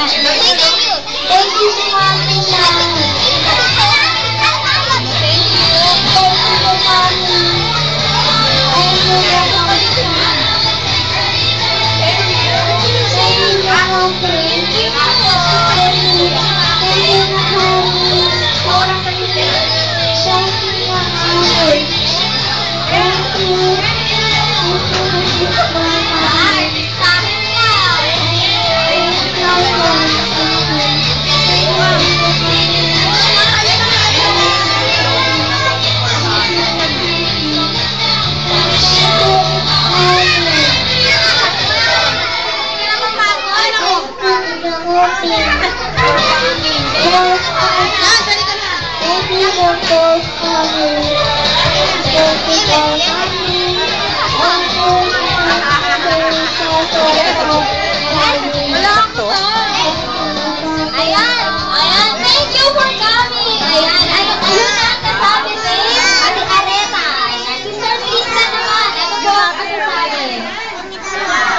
Thank you so much.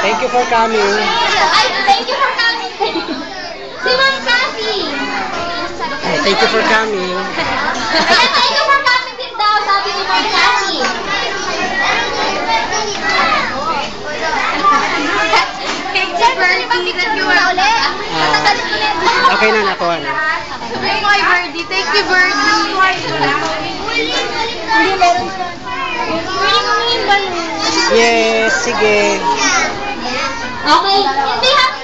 Thank you for coming. Thank you for coming. Si Ma'am Cassie. Thank you for coming. Thank you for coming din daw, sabi ni Ma'am Cassie. Thank you, Birdie, that you were ulit. Okay na, nakuha na. Thank you, Birdie. Thank you, Birdie. Yes, sige. Okay, in behalf